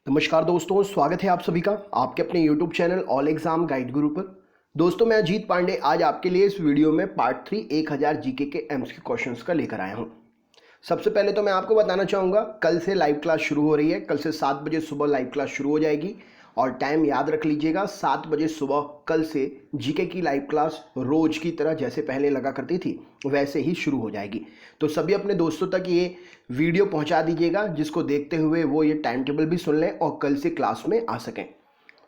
नमस्कार दोस्तों, स्वागत है आप सभी का आपके अपने YouTube channel all exam guide गुरु पर। दोस्तों, मैं अजीत पांडे आज आपके लिए इस वीडियो में पार्ट 3 1000 जीके के एमसीक्यू क्वेश्चंस का लेकर आया हूं। सबसे पहले तो मैं आपको बताना चाहूँगा, कल से लाइव क्लास शुरू हो रही है। कल से 7 बजे सुबह लाइव क्लास शुरू हो जाएगी और टाइम याद रख लीजिएगा, 7 बजे सुबह कल से जीके की लाइव क्लास रोज की तरह जैसे पहले लगा करती थी वैसे ही शुरू हो जाएगी। तो सभी अपने दोस्तों तक ये वीडियो पहुंचा दीजिएगा, जिसको देखते हुए वो ये टाइम टेबल भी सुन लें और कल से क्लास में आ सकें।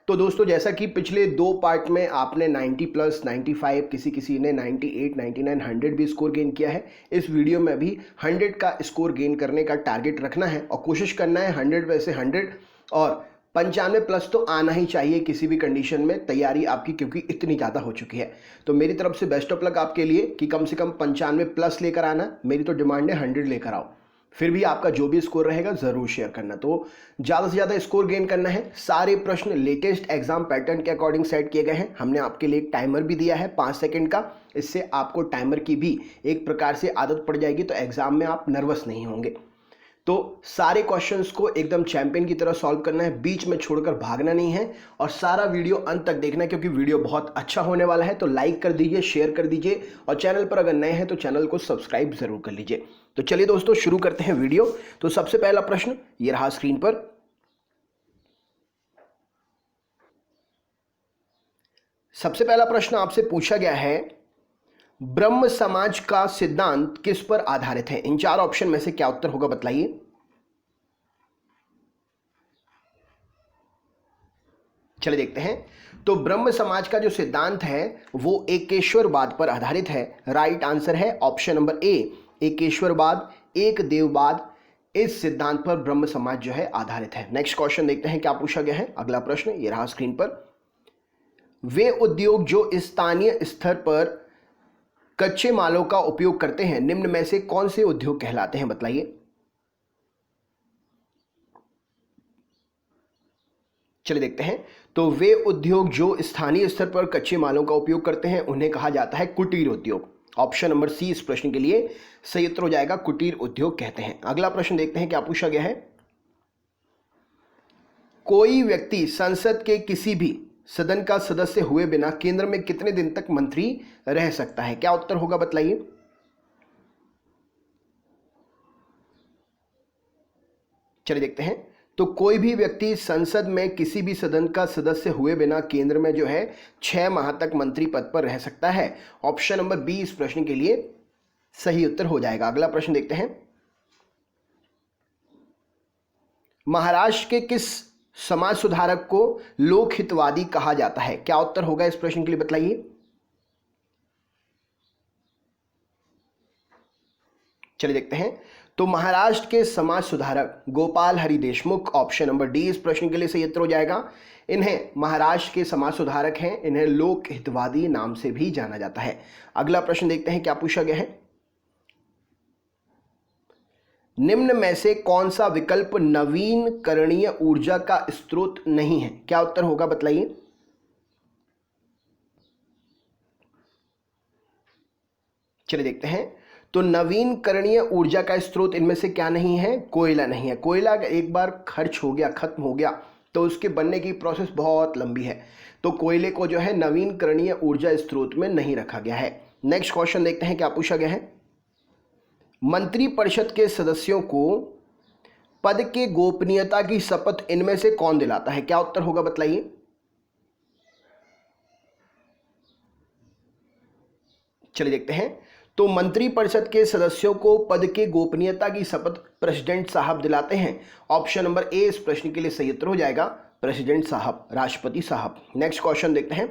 तो दोस्तों, जैसा कि पिछले 2 पार्ट में आपने 90 प्लस 95, किसी ने 98 99 100 भी स्कोर गेन किया है, इस वीडियो में भी 100 का स्कोर गेन करने का टारगेट रखना है और कोशिश करना है 100 वैसे 100 और 95 प्लस तो आना ही चाहिए किसी भी कंडीशन में तैयारी आपकी, क्योंकि इतनी ज़्यादा हो चुकी है। तो मेरी तरफ से बेस्ट ऑफ लक आपके लिए कि कम से कम 95 प्लस लेकर आना। मेरी तो डिमांड है 100 लेकर आओ। फिर भी आपका जो भी स्कोर रहेगा ज़रूर शेयर करना। तो ज़्यादा से ज़्यादा स्कोर गेन करना है। सारे प्रश्न लेटेस्ट एग्जाम पैटर्न के अकॉर्डिंग सेट किए गए हैं। हमने आपके लिए एक टाइमर भी दिया है 5 सेकंड का। इससे आपको टाइमर की भी एक प्रकार से आदत पड़ जाएगी, तो एग्जाम में आप नर्वस नहीं होंगे। तो सारे क्वेश्चंस को एकदम चैंपियन की तरह सॉल्व करना है, बीच में छोड़कर भागना नहीं है और सारा वीडियो अंत तक देखना है, क्योंकि वीडियो बहुत अच्छा होने वाला है। तो लाइक कर दीजिए, शेयर कर दीजिए और चैनल पर अगर नए हैं तो चैनल को सब्सक्राइब जरूर कर लीजिए। तो चलिए दोस्तों, शुरू करते हैं वीडियो। तो सबसे पहला प्रश्न ये रहा स्क्रीन पर। सबसे पहला प्रश्न आपसे पूछा गया है, ब्रह्म समाज का सिद्धांत किस पर आधारित है? इन 4 ऑप्शन में से क्या उत्तर होगा बताइए। चलिए देखते हैं। तो ब्रह्म समाज का जो सिद्धांत है वो एकेश्वरवाद पर आधारित है। राइट आंसर है ऑप्शन नंबर ए, एकेश्वरवाद, एक देववाद। इस सिद्धांत पर ब्रह्म समाज जो है आधारित है। नेक्स्ट क्वेश्चन देखते हैं क्या पूछा गया है। अगला प्रश्न ये रहा स्क्रीन पर। वे उद्योग जो स्थानीय स्तर पर कच्चे मालों का उपयोग करते हैं, निम्न में से कौन से उद्योग कहलाते हैं बताइए। चलिए देखते हैं। तो वे उद्योग जो स्थानीय स्तर पर कच्चे मालों का उपयोग करते हैं उन्हें कहा जाता है कुटीर उद्योग। ऑप्शन नंबर सी इस प्रश्न के लिए सही उत्तर हो जाएगा, कुटीर उद्योग कहते हैं। अगला प्रश्न देखते हैं क्या पूछा गया है। कोई व्यक्ति संसद के किसी भी सदन का सदस्य हुए बिना केंद्र में कितने दिन तक मंत्री रह सकता है? क्या उत्तर होगा बताइए। चलिए देखते हैं। तो कोई भी व्यक्ति संसद में किसी भी सदन का सदस्य हुए बिना केंद्र में जो है 6 माह तक मंत्री पद पर रह सकता है। ऑप्शन नंबर बी इस प्रश्न के लिए सही उत्तर हो जाएगा। अगला प्रश्न देखते हैं। महाराष्ट्र के किस समाज सुधारक को लोक हितवादी कहा जाता है? क्या उत्तर होगा इस प्रश्न के लिए बताइए। चलिए देखते हैं। तो महाराष्ट्र के समाज सुधारक Gopal Hari Deshmukh, option number D इस प्रश्न के लिए सही उत्तर हो जाएगा। इन्हें महाराष्ट्र के समाज सुधारक हैं, इन्हें लोक हितवादी नाम से भी जाना जाता है। अगला प्रश्न देखते हैं क्या पूछा गया है। निम्न में से कौन सा विकल्प नवीनकरणीय ऊर्जा का स्रोत नहीं है? क्या उत्तर होगा बताइए। चलिए देखते हैं। तो नवीनकरणीय ऊर्जा का स्रोत इनमें से क्या नहीं है? कोयला नहीं है। कोयला एक बार खर्च हो गया, खत्म हो गया, तो उसके बनने की प्रोसेस बहुत लंबी है। तो कोयले को जो है नवीनकरणीय ऊर्जा स्रोत में नहीं रखा गया है। नेक्स्ट क्वेश्चन देखते हैं क्या पूछा गया है। मंत्रिपरिषद के सदस्यों को पद के गोपनीयता की शपथ इनमें से कौन दिलाता है? क्या उत्तर होगा बताइए। चलिए देखते हैं। तो मंत्रिपरिषद के सदस्यों को पद के गोपनीयता की शपथ प्रेसिडेंट साहब दिलाते हैं। ऑप्शन नंबर ए इस प्रश्न के लिए सही उत्तर हो जाएगा, प्रेसिडेंट साहब, राष्ट्रपति साहब। नेक्स्ट क्वेश्चन देखते हैं।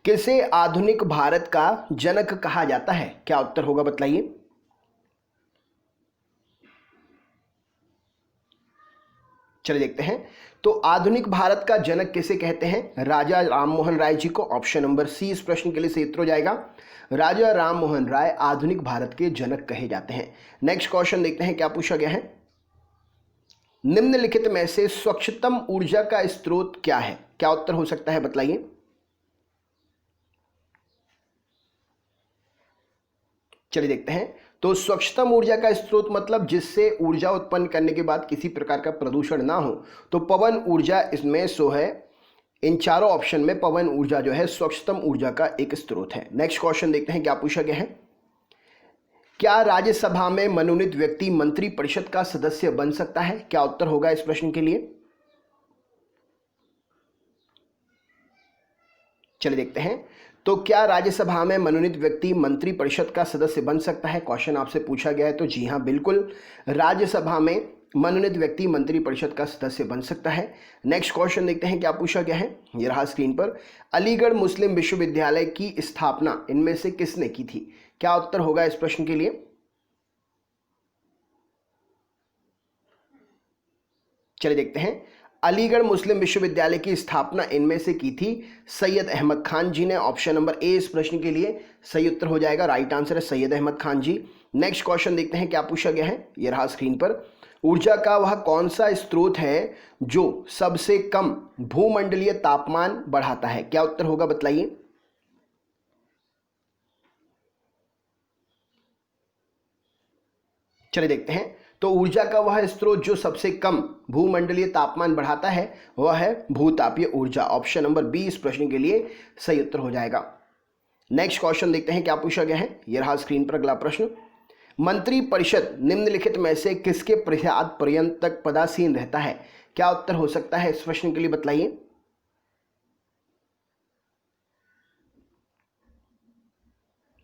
किसे आधुनिक भारत का जनक कहा जाता है? क्या उत्तर होगा बताइए। चलिए देखते हैं। तो आधुनिक भारत का जनक किसे कहते हैं? राजा राममोहन राय जी को। ऑप्शन नंबर सी इस प्रश्न के लिए सही उत्तर हो जाएगा, राजा राममोहन राय आधुनिक भारत के जनक कहे जाते हैं। नेक्स्ट क्वेश्चन देखते हैं क्या पूछा गया है। निम्नलिखित में से स्वच्छतम ऊर्जा का स्रोत क्या है? क्या उत्तर हो सकता है बताइए। चलिए देखते हैं। तो स्वच्छतम ऊर्जा का स्रोत मतलब जिससे ऊर्जा उत्पन्न करने के बाद किसी प्रकार का प्रदूषण ना हो, तो पवन ऊर्जा इसमें सो है। इन चारों ऑप्शन में पवन ऊर्जा जो है स्वच्छतम ऊर्जा का एक स्रोत है। नेक्स्ट क्वेश्चन देखते हैं क्या पूछा गया है। क्या राज्यसभा में मनोनीत व्यक्ति मंत्री परिषद का सदस्य बन सकता है? क्या उत्तर होगा इस प्रश्न के लिए? चलिए देखते हैं। तो क्या राज्यसभा में मनोनीत व्यक्ति मंत्री परिषद का सदस्य बन सकता है? क्वेश्चन आपसे पूछा गया है, तो जी हां, बिल्कुल राज्यसभा में मनोनीत व्यक्ति मंत्री परिषद का सदस्य बन सकता है। नेक्स्ट क्वेश्चन देखते हैं क्या पूछा गया है। ये रहा स्क्रीन पर। अलीगढ़ मुस्लिम विश्वविद्यालय की स्थापना इनमें से किसने की थी? क्या उत्तर होगा इस प्रश्न के लिए? चलिए देखते हैं। अलीगढ़ मुस्लिम विश्वविद्यालय की स्थापना इनमें से की थी सैयद अहमद खान जी ने। ऑप्शन नंबर ए इस प्रश्न के लिए सही उत्तर हो जाएगा। राइट आंसर है सैयद अहमद खान जी। नेक्स्ट क्वेश्चन देखते हैं क्या पूछा गया है। ये रहा स्क्रीन पर। ऊर्जा का वह कौन सा स्रोत है जो सबसे कम भूमंडलीय तापमान बढ़ाता है? क्या उत्तर होगा बतलाइए। चलिए देखते हैं। तो ऊर्जा का वह स्रोत जो सबसे कम भूमंडलीय तापमान बढ़ाता है वह है भूतापीय ऊर्जा। ऑप्शन नंबर बी इस प्रश्न के लिए सही उत्तर हो जाएगा। नेक्स्ट क्वेश्चन देखते हैं क्या पूछा गया है। यह रहा स्क्रीन पर अगला प्रश्न। मंत्रिपरिषद निम्नलिखित में से किसके प्रसाद पर्यंत तक पदासीन रहता है? क्या उत्तर हो सकता है इस प्रश्न के लिए बतलाइए।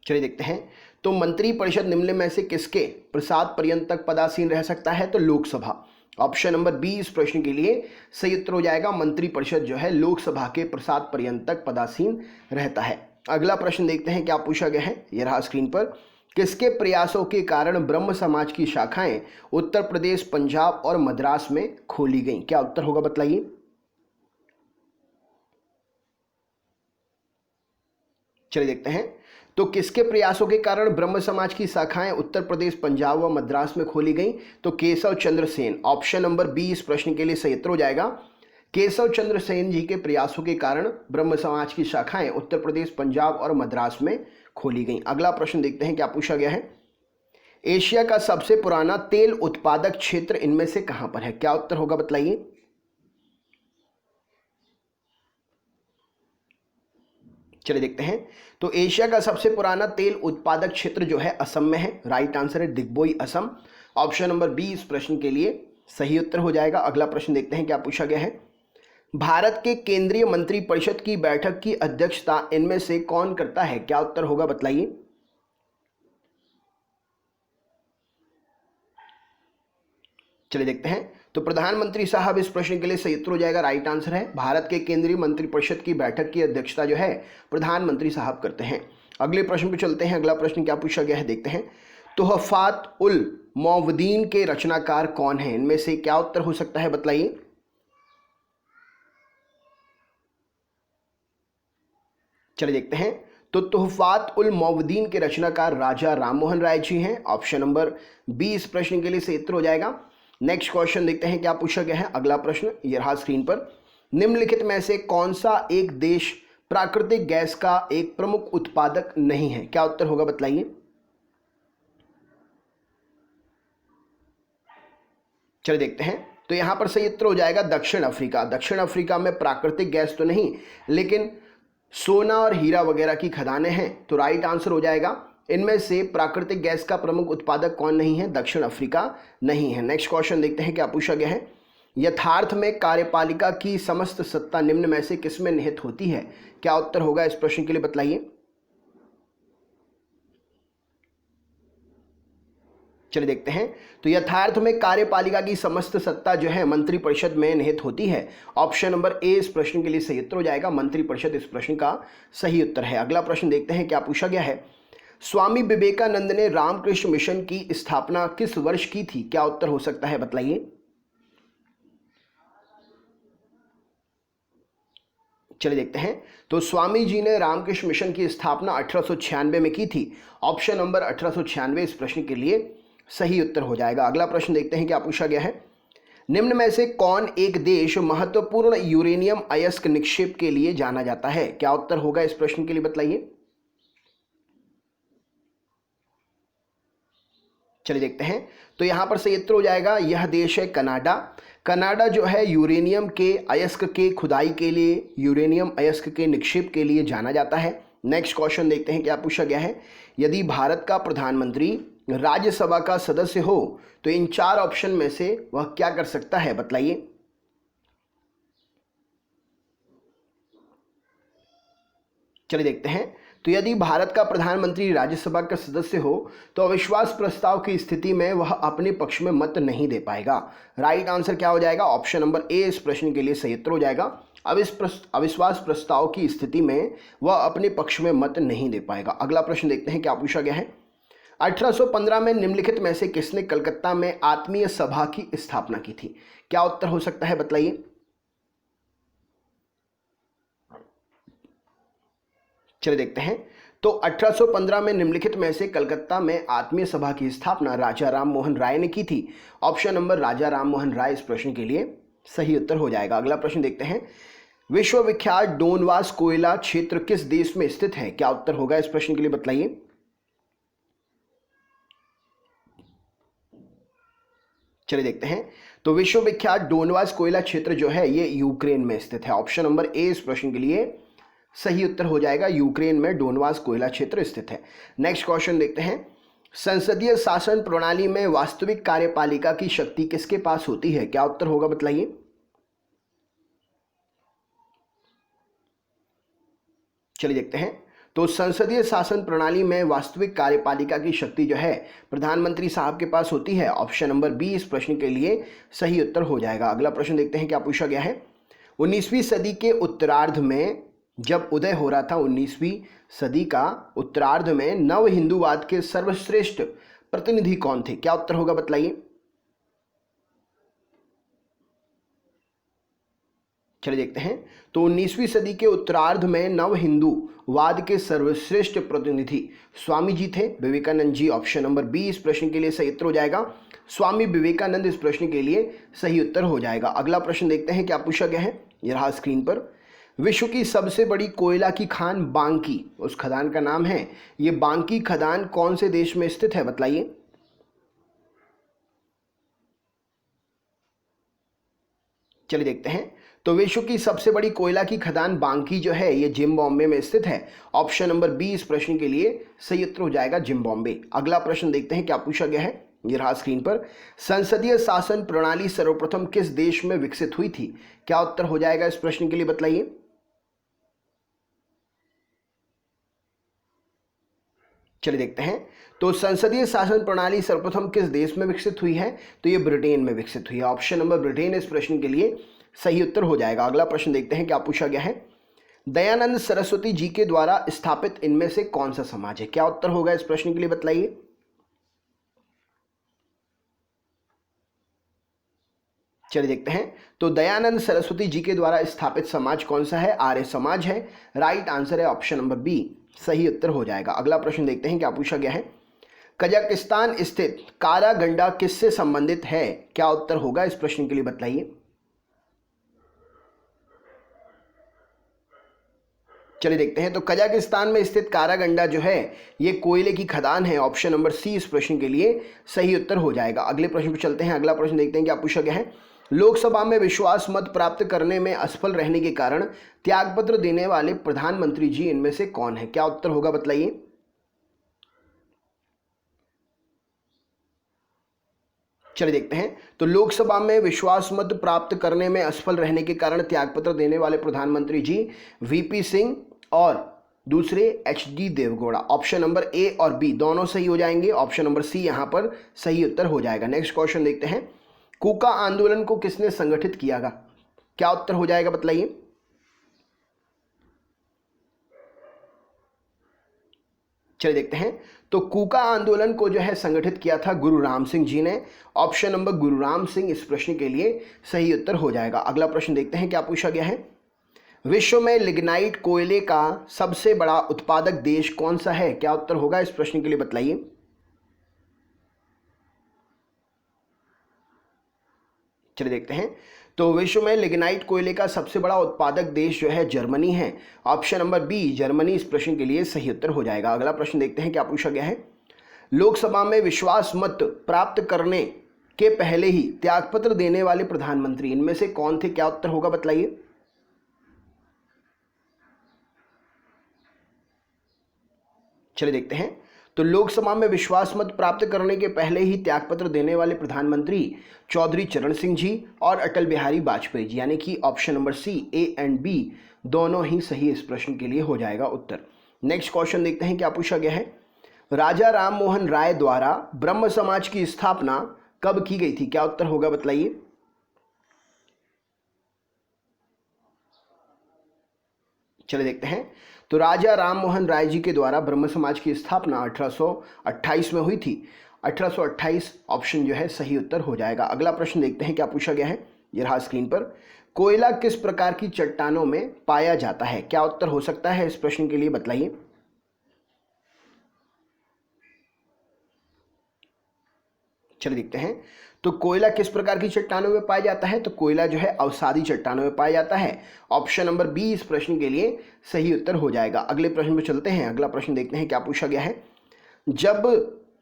चलिए देखते हैं। तो मंत्रिपरिषद निम्न में से किसके प्रसाद पर्यंत तक पदासीन रह सकता है? तो लोकसभा। ऑप्शन नंबर बी इस प्रश्न के लिए सही उत्तर हो जाएगा। मंत्रिपरिषद जो है लोकसभा के प्रसाद पर्यंत तक पदासीन रहता है। अगला प्रश्न देखते हैं क्या पूछा गया है। यह रहा स्क्रीन पर। किसके प्रयासों के कारण ब्रह्म समाज की शाखाएं उत्तर प्रदेश, पंजाब और मद्रास में खोली गई? क्या उत्तर होगा बतलाइए। चलिए देखते हैं। तो किसके प्रयासों के कारण ब्रह्म समाज की शाखाएं उत्तर प्रदेश, पंजाब व मद्रास में खोली गई? तो Keshav Chandra Sen. Option number B इस प्रश्न के लिए सही उत्तर हो जाएगा। केशव चंद्र सेन जी के प्रयासों के कारण ब्रह्म समाज की शाखाएं उत्तर प्रदेश, पंजाब और मद्रास में खोली गई। अगला प्रश्न देखते हैं क्या पूछा गया है। एशिया का सबसे पुराना तेल उत्पादक क्षेत्र इनमें से कहां पर है? क्या उत्तर होगा बतलाइए। चलिए देखते हैं। तो एशिया का सबसे पुराना तेल उत्पादक क्षेत्र जो है असम में है। राइट आंसर है Digboi, Assam. Option number B इस प्रश्न के लिए सही उत्तर हो जाएगा। अगला प्रश्न देखते हैं क्या पूछा गया है। भारत के केंद्रीय मंत्रिपरिषद की बैठक की अध्यक्षता इनमें से कौन करता है? क्या उत्तर होगा बतलाइए। चलिए देखते हैं। तो प्रधानमंत्री साहब इस प्रश्न के लिए सही उत्तर हो जाएगा। राइट आंसर है भारत के केंद्रीय मंत्रिपरिषद की बैठक की अध्यक्षता जो है प्रधानमंत्री साहब करते हैं। अगले प्रश्न पे चलते हैं। अगला प्रश्न क्या पूछा गया है देखते हैं। तुहफात उल मौवदीन के रचनाकार कौन है? इनमें से क्या उत्तर हो सकता है बतलाइए। चलिए देखते हैं। तो तुहफात उल मौवदीन के रचनाकार राजा राममोहन राय जी हैं। ऑप्शन नंबर बी इस प्रश्न के लिए सही उत्तर हो जाएगा। नेक्स्ट क्वेश्चन देखते हैं क्या पूछा गया है। अगला प्रश्न यह रहा स्क्रीन पर। निम्नलिखित में से कौन सा एक देश प्राकृतिक गैस का एक प्रमुख उत्पादक नहीं है? क्या उत्तर होगा बतलाइए। चलिए देखते हैं। तो यहां पर सही उत्तर हो जाएगा दक्षिण अफ्रीका। दक्षिण अफ्रीका में प्राकृतिक गैस तो नहीं, लेकिन सोना और हीरा वगैरह की खदानें हैं। तो राइट आंसर हो जाएगा इनमें से प्राकृतिक गैस का प्रमुख उत्पादक कौन नहीं है? दक्षिण अफ्रीका नहीं है। नेक्स्ट क्वेश्चन देखते हैं क्या पूछा गया है। यथार्थ में कार्यपालिका की समस्त सत्ता निम्न में से किसमें निहित होती है? क्या उत्तर होगा इस प्रश्न के लिए बतलाइए। चलिए देखते हैं। तो यथार्थ में कार्यपालिका की समस्त सत्ता जो है मंत्रिपरिषद में निहित होती है। ऑप्शन नंबर ए इस प्रश्न के लिए सही उत्तर हो जाएगा। मंत्रिपरिषद इस प्रश्न का सही उत्तर है। अगला प्रश्न देखते हैं क्या पूछा गया है। स्वामी विवेकानंद ने रामकृष्ण मिशन की स्थापना किस वर्ष की थी? क्या उत्तर हो सकता है बतलाइए। चलिए देखते हैं। तो स्वामी जी ने रामकृष्ण मिशन की स्थापना 1896 में की थी। ऑप्शन नंबर 1896 इस प्रश्न के लिए सही उत्तर हो जाएगा। अगला प्रश्न देखते हैं क्या पूछा गया है। निम्न में से कौन एक देश महत्वपूर्ण यूरेनियम अयस्क निक्षेप के लिए जाना जाता है? क्या उत्तर होगा इस प्रश्न के लिए बतलाइए। चलिए देखते हैं। तो यहाँ पर सही उत्तर हो जाएगा, यह देश है कनाडा। कनाडा जो है यूरेनियम के अयस्क के खुदाई के लिए, यूरेनियम अयस्क के निक्षेप के लिए जाना जाता है। नेक्स्ट क्वेश्चन देखते हैं क्या पूछा गया है। यदि भारत का प्रधानमंत्री राज्यसभा का सदस्य हो तो इन 4 ऑप्शन में से वह क्या कर सकता है, बतलाइए। चलिए देखते हैं। तो यदि भारत का प्रधानमंत्री राज्यसभा का सदस्य हो तो अविश्वास प्रस्ताव की स्थिति में वह अपने पक्ष में मत नहीं दे पाएगा। राइट आंसर क्या हो जाएगा, ऑप्शन नंबर ए इस प्रश्न के लिए सही उत्तर हो जाएगा। अविश्वास प्रस्ताव की स्थिति में वह अपने पक्ष में मत नहीं दे पाएगा। अगला प्रश्न देखते हैं क्या पूछा गया है। 1815 में निम्नलिखित में से किसने कलकत्ता में आत्मीय सभा की स्थापना की थी, क्या उत्तर हो सकता है, बतलाइए। चलिए देखते हैं। तो 1815 में निम्नलिखित में से कलकत्ता में आत्मीय सभा की स्थापना राजा राम मोहन राय ने की थी। ऑप्शन नंबर राजा राम मोहन राय इस प्रश्न के लिए सही उत्तर हो जाएगा। अगला प्रश्न देखते हैं। विश्वविख्यात डोनवास कोयला क्षेत्र किस देश में स्थित है, क्या उत्तर होगा इस प्रश्न के लिए, बतलाइए। चलिए देखते हैं। तो विश्वविख्यात डोनवास कोयला क्षेत्र जो है ये यूक्रेन में स्थित है। ऑप्शन नंबर ए इस प्रश्न के लिए सही उत्तर हो जाएगा, यूक्रेन में डोनवास कोयला क्षेत्र स्थित है। नेक्स्ट क्वेश्चन देखते हैं। संसदीय शासन प्रणाली में वास्तविक कार्यपालिका की शक्ति किसके पास होती है, क्या उत्तर होगा, बतलाइए। चलिए देखते हैं। तो संसदीय शासन प्रणाली में वास्तविक कार्यपालिका की शक्ति जो है प्रधानमंत्री साहब के पास होती है। ऑप्शन नंबर बी इस प्रश्न के लिए सही उत्तर हो जाएगा। अगला प्रश्न देखते हैं क्या पूछा गया है। 19वीं सदी के उत्तरार्ध में जब उदय हो रहा था, 19वीं सदी का उत्तरार्ध में नव हिंदूवाद के सर्वश्रेष्ठ प्रतिनिधि कौन थे, क्या उत्तर होगा, बतलाइए। चलिए देखते हैं। तो 19वीं सदी के उत्तरार्ध में नव हिंदूवाद के सर्वश्रेष्ठ प्रतिनिधि स्वामी जी थे, Vivekananda ji. Option number B इस प्रश्न के लिए सही उत्तर हो जाएगा, स्वामी विवेकानंद इस प्रश्न के लिए सही उत्तर हो जाएगा। अगला प्रश्न देखते हैं क्या पूछा गया है। यह रहा स्क्रीन पर। विश्व की सबसे बड़ी कोयला की खान बांकी, उस खदान का नाम है। ये बांकी खदान कौन से देश में स्थित है, बतलाइए। चलिए देखते हैं। तो विश्व की सबसे बड़ी कोयला की खदान बांकी जो है ये जिम्बाब्वे में स्थित है। ऑप्शन नंबर बी इस प्रश्न के लिए सही उत्तर हो जाएगा, जिम्बाब्वे। अगला प्रश्न देखते हैं क्या पूछा गया है। ये रहा स्क्रीन पर। संसदीय शासन प्रणाली सर्वप्रथम किस देश में विकसित हुई थी, क्या उत्तर हो जाएगा इस प्रश्न के लिए, बतलाइए। चलिए देखते हैं। तो संसदीय शासन प्रणाली सर्वप्रथम किस देश में विकसित हुई है, तो ये ब्रिटेन में विकसित हुई है। ऑप्शन नंबर ब्रिटेन इस प्रश्न के लिए सही उत्तर हो जाएगा। अगला प्रश्न देखते हैं क्या पूछा गया है। दयानंद सरस्वती जी के द्वारा स्थापित इनमें से कौन सा समाज है, क्या उत्तर होगा इस प्रश्न के लिए, बतलाइए। चलिए देखते हैं। तो दयानंद सरस्वती जी के द्वारा स्थापित समाज कौन सा है, आर्य समाज है। राइट आंसर है ऑप्शन नंबर बी, सही उत्तर हो जाएगा। अगला प्रश्न देखते हैं क्या पूछा गया है। कजाकिस्तान स्थित कारागंडा किससे संबंधित है, क्या उत्तर होगा इस प्रश्न के लिए, बतलाइए। चलिए देखते हैं। तो कजाकिस्तान में स्थित कारागंडा जो है ये कोयले की खदान है। ऑप्शन नंबर सी इस प्रश्न के लिए सही उत्तर हो जाएगा। अगले प्रश्न पर चलते हैं। अगला प्रश्न देखते हैं क्या पूछा गया है। लोकसभा में विश्वास मत प्राप्त करने में असफल रहने के कारण त्यागपत्र देने वाले प्रधानमंत्री जी इनमें से कौन है, क्या उत्तर होगा, बतलाइए। चलिए देखते हैं। तो लोकसभा में विश्वास मत प्राप्त करने में असफल रहने के कारण त्यागपत्र देने वाले प्रधानमंत्री जी वीपी सिंह और दूसरे HD Deve Gowda. Option number A और बी दोनों सही हो जाएंगे। ऑप्शन नंबर सी यहां पर सही उत्तर हो जाएगा। नेक्स्ट क्वेश्चन देखते हैं। कूका आंदोलन को किसने संगठित किया, क्या उत्तर हो जाएगा, बतलाइए। चलिए देखते हैं। तो कूका आंदोलन को जो है संगठित किया था गुरु राम सिंह जी ने। ऑप्शन नंबर गुरु राम सिंह इस प्रश्न के लिए सही उत्तर हो जाएगा। अगला प्रश्न देखते हैं क्या पूछा गया है। विश्व में लिग्नाइट कोयले का सबसे बड़ा उत्पादक देश कौन सा है, क्या उत्तर होगा इस प्रश्न के लिए, बतलाइए। चलिए देखते हैं। तो विश्व में लिग्नाइट कोयले का सबसे बड़ा उत्पादक देश जो है जर्मनी है। ऑप्शन नंबर बी जर्मनी इस प्रश्न के लिए सही उत्तर हो जाएगा। अगला प्रश्न देखते हैं क्या पूछा गया है। लोकसभा में विश्वास मत प्राप्त करने के पहले ही त्यागपत्र देने वाले प्रधानमंत्री इनमें से कौन थे? क्या उत्तर होगा बतलाइए। चलिए देखते हैं। तो लोकसभा में विश्वास मत प्राप्त करने के पहले ही त्यागपत्र देने वाले प्रधानमंत्री चौधरी चरण सिंह जी और अटल बिहारी वाजपेयी जी, यानी कि option number C, A and B दोनों ही सही इस प्रश्न के लिए हो जाएगा उत्तर। नेक्स्ट क्वेश्चन देखते हैं क्या पूछा गया है। राजा राम मोहन राय द्वारा ब्रह्म समाज की स्थापना कब की गई थी? क्या उत्तर होगा बतलाइए। चलिए देखते हैं। तो राजा राम मोहन राय जी के द्वारा ब्रह्म समाज की स्थापना 1828 में हुई थी। 1828 ऑप्शन जो है सही उत्तर हो जाएगा। अगला प्रश्न देखते हैं क्या पूछा गया है। ये रहा स्क्रीन पर। कोयला किस प्रकार की चट्टानों में पाया जाता है? क्या उत्तर हो सकता है इस प्रश्न के लिए बतलाइए। चलिए देखते हैं। तो कोयला किस प्रकार की चट्टानों में पाया जाता है? तो कोयला जो है अवसादी चट्टानों में पाया जाता है। ऑप्शन नंबर बी इस प्रश्न के लिए सही उत्तर हो जाएगा। अगले प्रश्न में चलते हैं। अगला प्रश्न देखते हैं क्या पूछा गया है। जब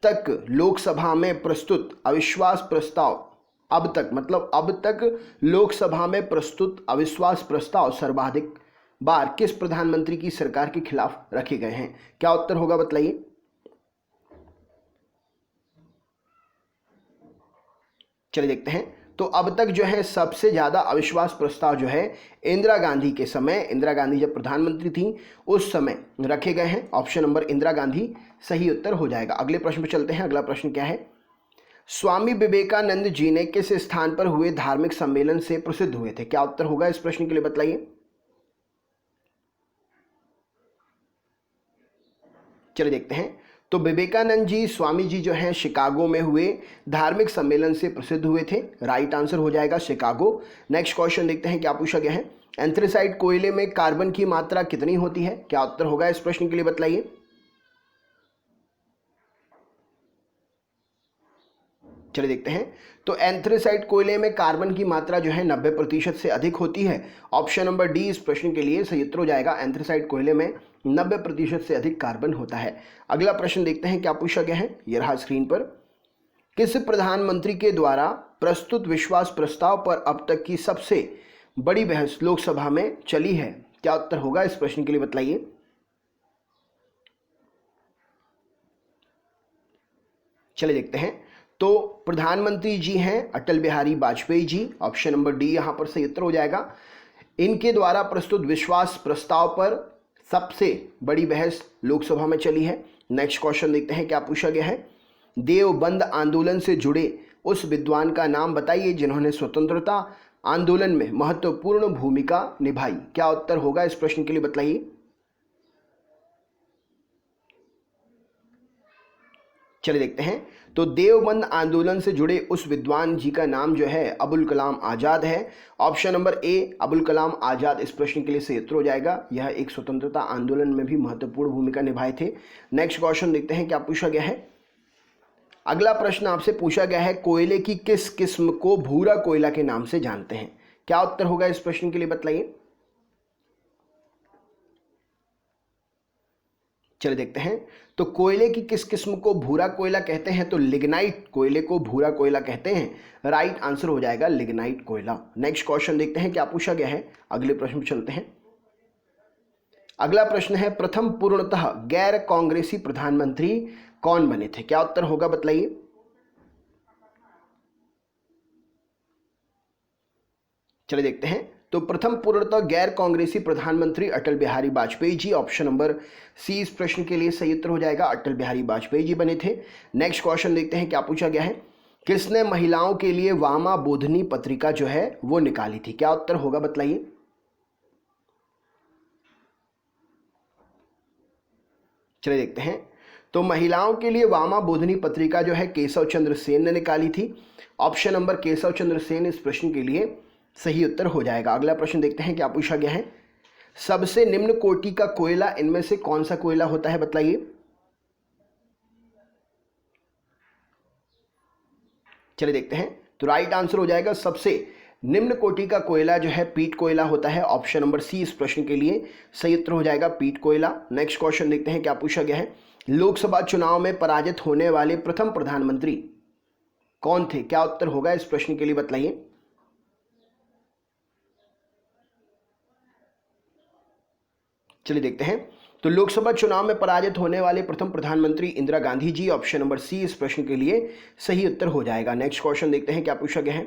तक लोकसभा में प्रस्तुत अविश्वास प्रस्ताव अब तक लोकसभा में प्रस्तुत अविश्वास प्रस्ताव सर्वाधिक बार किस प्रधानमंत्री की सरकार के खिलाफ रखे गए हैं? क्या उत्तर होगा बतलाइए। चलिए देखते हैं। तो अब तक जो है सबसे ज्यादा अविश्वास प्रस्ताव जो है इंदिरा गांधी के समय, इंदिरा गांधी जब प्रधानमंत्री थी उस समय रखे गए हैं। ऑप्शन नंबर इंदिरा गांधी सही उत्तर हो जाएगा। अगले प्रश्न पर चलते हैं। अगला प्रश्न क्या है। स्वामी विवेकानंद जी ने किस स्थान पर हुए धार्मिक सम्मेलन से प्रसिद्ध हुए थे? क्या उत्तर होगा इस प्रश्न के लिए बतलाइए। चलिए देखते हैं। तो विवेकानंद जी, स्वामी जी जो हैं शिकागो में हुए धार्मिक सम्मेलन से प्रसिद्ध हुए थे। राइट आंसर हो जाएगा शिकागो। नेक्स्ट क्वेश्चन देखते हैं क्या पूछा गया है। एंथ्रेसाइट कोयले में कार्बन की मात्रा कितनी होती है? क्या उत्तर होगा इस प्रश्न के लिए बतलाइए। चलिए देखते हैं। तो एंथ्रेसाइट कोयले में कार्बन की मात्रा जो है 90% से अधिक होती है। ऑप्शन नंबर डी इस प्रश्न के लिए सही उत्तर हो जाएगा। एंथ्रेसाइट कोयले में 90% से अधिक कार्बन होता है। अगला प्रश्न देखते हैं क्या पूछा गया है। यह रहा स्क्रीन पर। किस प्रधानमंत्री के द्वारा प्रस्तुत विश्वास प्रस्ताव पर अब तक की सबसे बड़ी बहस लोकसभा में चली है? क्या उत्तर होगा इस प्रश्न के लिए बतलाइए। चलिए देखते हैं। तो प्रधानमंत्री जी हैं Atal Bihari Vajpayee ji. Option number D यहां पर सही उत्तर हो जाएगा। इनके द्वारा प्रस्तुत विश्वास प्रस्ताव पर सबसे बड़ी बहस लोकसभा में चली है। नेक्स्ट क्वेश्चन देखते हैं क्या पूछा गया है। देवबंद आंदोलन से जुड़े उस विद्वान का नाम बताइए जिन्होंने स्वतंत्रता आंदोलन में महत्वपूर्ण भूमिका निभाई। क्या उत्तर होगा इस प्रश्न के लिए बतलाइए। चलिए देखते हैं। तो देवबंद आंदोलन से जुड़े उस विद्वान जी का नाम जो है अबुल कलाम आज़ाद है। Option number A Abul Kalam Azad इस प्रश्न के लिए सही उत्तर हो जाएगा। यह एक स्वतंत्रता आंदोलन में भी महत्वपूर्ण भूमिका निभाए थे। नेक्स्ट क्वेश्चन देखते हैं क्या पूछा गया है। अगला प्रश्न आपसे पूछा गया है, कोयले की किस किस्म को भूरा कोयला के नाम से जानते हैं? क्या उत्तर होगा इस प्रश्न के लिए बतलाइए। चलिए देखते हैं। तो कोयले की किस किस्म को भूरा कोयला कहते हैं? तो लिग्नाइट कोयले को भूरा कोयला कहते हैं। राइट आंसर हो जाएगा लिग्नाइट कोयला। नेक्स्ट क्वेश्चन देखते हैं क्या पूछा गया है। अगले प्रश्न पर चलते हैं। अगला प्रश्न है, प्रथम पूर्णतः गैर कांग्रेसी प्रधानमंत्री कौन बने थे? क्या उत्तर होगा बतलाइए। चलिए देखते हैं। तो प्रथम पूर्णतः गैर कांग्रेसी प्रधानमंत्री अटल बिहारी वाजपेयी जी। ऑप्शन नंबर सी इस प्रश्न के लिए सही उत्तर हो जाएगा। अटल बिहारी वाजपेयी जी बने थे। नेक्स्ट क्वेश्चन देखते हैं क्या पूछा गया है। किसने महिलाओं के लिए वामा बोधनी पत्रिका जो है वो निकाली थी? क्या उत्तर होगा बतलाइए। चलिए देखते हैं। तो महिलाओं के लिए वामा बोधनी पत्रिका जो है केशव चंद्र सेन ने निकाली थी। ऑप्शन नंबर केशव चंद्र सेन इस प्रश्न के लिए सही उत्तर हो जाएगा। अगला प्रश्न देखते हैं क्या पूछा गया है। सबसे निम्न कोटि का कोयला इनमें से कौन सा कोयला होता है बताइए। चलिए देखते हैं। तो राइट आंसर हो जाएगा सबसे निम्न कोटि का कोयला जो है पीट कोयला होता है। ऑप्शन नंबर सी इस प्रश्न के लिए सही उत्तर हो जाएगा पीट कोयला। नेक्स्ट क्वेश्चन देखते हैं क्या पूछा गया है। लोकसभा चुनाव में पराजित होने वाले प्रथम प्रधानमंत्री कौन थे? क्या उत्तर होगा इस प्रश्न के लिए बतलाइए। चलिए देखते हैं। तो लोकसभा चुनाव में पराजित होने वाले प्रथम प्रधानमंत्री इंदिरा गांधी जी, ऑप्शन नंबर सी इस प्रश्न के लिए सही उत्तर हो जाएगा। नेक्स्ट क्वेश्चन देखते हैं क्या पूछा गया है।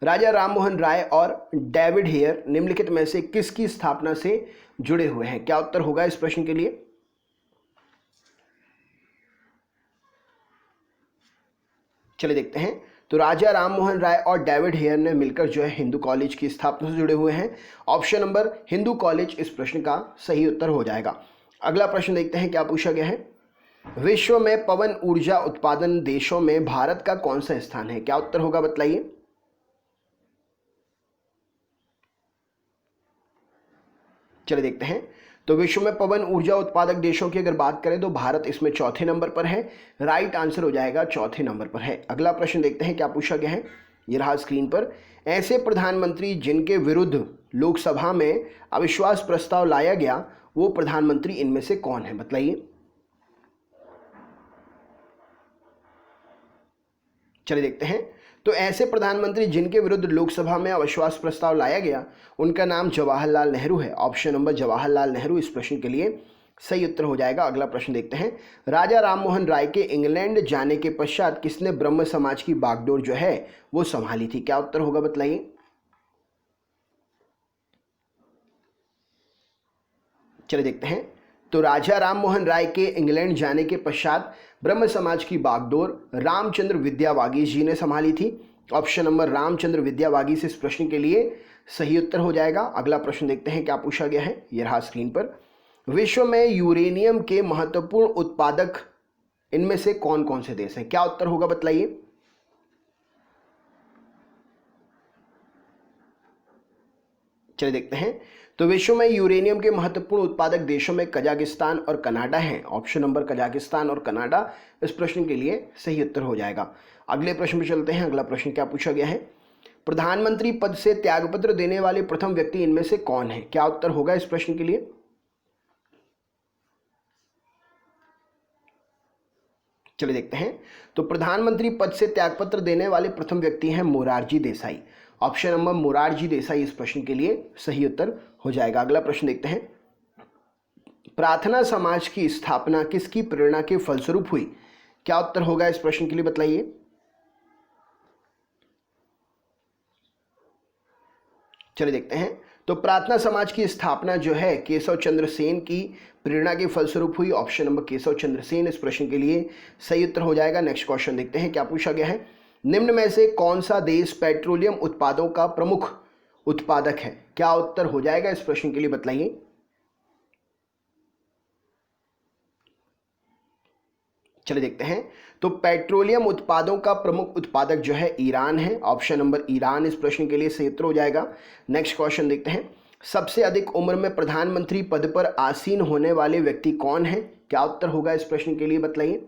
राजा राममोहन राय और डेविड हेयर निम्नलिखित में से किसकी स्थापना से जुड़े हुए हैं? क्या उत्तर होगा इस प्रश्न के लिए। चलिए देखते हैं। तो राजा राममोहन राय और डेविड हेयर ने मिलकर जो है हिंदू कॉलेज की स्थापना से जुड़े हुए हैं। ऑप्शन नंबर हिंदू कॉलेज इस प्रश्न का सही उत्तर हो जाएगा। अगला प्रश्न देखते हैं क्या पूछा गया है। विश्व में पवन ऊर्जा उत्पादन देशों में भारत का कौन सा स्थान है? क्या उत्तर होगा बतलाइए। चलिए देखते हैं। तो विश्व में पवन ऊर्जा उत्पादक देशों की अगर बात करें तो भारत इसमें चौथे नंबर पर है। राइट आंसर हो जाएगा चौथे नंबर पर है। अगला प्रश्न देखते हैं क्या पूछा गया है। ये रहा स्क्रीन पर। ऐसे प्रधानमंत्री जिनके विरुद्ध लोकसभा में अविश्वास प्रस्ताव लाया गया, वो प्रधानमंत्री इनमें से कौन है? बतलाइए। चलिए देखते हैं। तो ऐसे प्रधानमंत्री जिनके विरुद्ध लोकसभा में अविश्वास प्रस्ताव लाया गया, उनका नाम जवाहरलाल नेहरू है। ऑप्शन नंबर जवाहरलाल नेहरू इस प्रश्न के लिए सही उत्तर हो जाएगा। अगला प्रश्न देखते हैं। राजा राममोहन राय के इंग्लैंड जाने के पश्चात किसने ब्रह्म समाज की बागडोर जो है वो संभाली थी? क्या उत्तर होगा बतलाइए। चलिए देखते हैं। तो राजा राममोहन राय के इंग्लैंड जाने के पश्चात ब्रह्म समाज की बागडोर रामचंद्र विद्यावागी जी ने संभाली थी। ऑप्शन नंबर रामचंद्र विद्यावागी से इस प्रश्न के लिए सही उत्तर हो जाएगा। अगला प्रश्न देखते हैं क्या पूछा गया है। यह रहा स्क्रीन पर। विश्व में यूरेनियम के महत्वपूर्ण उत्पादक इनमें से कौन कौन से देश हैं? क्या उत्तर होगा बतलाइए। चलिए देखते हैं। तो विश्व में यूरेनियम के महत्वपूर्ण उत्पादक देशों में कजाकिस्तान और कनाडा हैं। ऑप्शन नंबर कजाकिस्तान और कनाडा इस प्रश्न के लिए सही उत्तर हो जाएगा। अगले प्रश्न पर चलते हैं। अगला प्रश्न क्या पूछा गया है। प्रधानमंत्री पद से त्यागपत्र देने वाले प्रथम व्यक्ति इनमें से कौन है? क्या उत्तर होगा इस प्रश्न के लिए। चलिए देखते हैं। तो प्रधानमंत्री पद से त्यागपत्र देने वाले प्रथम व्यक्ति हैं मोरारजी देसाई। ऑप्शन नंबर मोरारजी देसाई इस प्रश्न के लिए सही उत्तर हो जाएगा। अगला प्रश्न देखते हैं। प्रार्थना समाज की स्थापना किसकी प्रेरणा के फलस्वरूप हुई? क्या उत्तर होगा इस प्रश्न के लिए बतलाइए। चलिए देखते हैं। तो प्रार्थना समाज की स्थापना जो है केशव चंद्र सेन की प्रेरणा के फलस्वरूप हुई। ऑप्शन नंबर केशव चंद्र सेन इस प्रश्न के लिए सही उत्तर हो जाएगा। नेक्स्ट क्वेश्चन देखते हैं क्या पूछा गया है। निम्न में से कौन सा देश पेट्रोलियम उत्पादों का प्रमुख उत्पादक है? क्या उत्तर हो जाएगा इस प्रश्न के लिए बतलाइए। चलिए देखते हैं। तो पेट्रोलियम उत्पादों का प्रमुख उत्पादक जो है ईरान है। ऑप्शन नंबर ईरान इस प्रश्न के लिए सही उत्तर हो जाएगा। नेक्स्ट क्वेश्चन देखते हैं। सबसे अधिक उम्र में प्रधानमंत्री पद पर आसीन होने वाले व्यक्ति कौन है? क्या उत्तर होगा इस प्रश्न के लिए बतलाइए।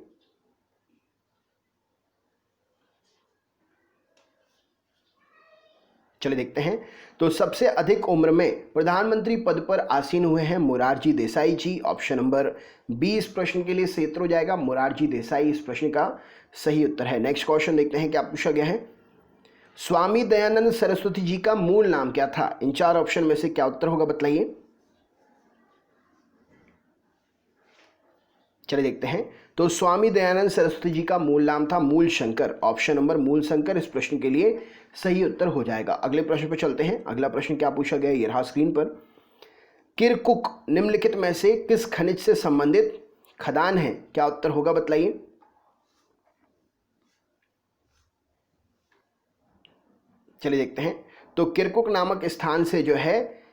चलिए देखते हैं। तो सबसे अधिक उम्र में प्रधानमंत्री पद पर आसीन हुए हैं मोरारजी देसाई जी। ऑप्शन नंबर बी इस प्रश्न के लिए सही उत्तर हो जाएगा। मोरारजी देसाई इस प्रश्न का सही उत्तर है। नेक्स्ट क्वेश्चन देखते हैं क्या पूछा गया है। स्वामी दयानंद सरस्वती जी का मूल नाम क्या था? इन चार ऑप्शन में से क्या उत्तर होगा बतलाइए। चलिए देखते हैं। तो स्वामी दयानंद सरस्वती जी का मूल नाम था मूल शंकर। ऑप्शन नंबर मूल शंकर इस प्रश्न के लिए सही उत्तर हो जाएगा। अगले प्रश्न पर चलते हैं। अगला प्रश्न क्या पूछा गया ये रहा स्क्रीन पर। किरकुक निम्नलिखित में से किस खनिज से संबंधित खदान है? क्या उत्तर होगा बतलाइए। चलिए देखते हैं। तो किरकुक नामक स्थान से जो है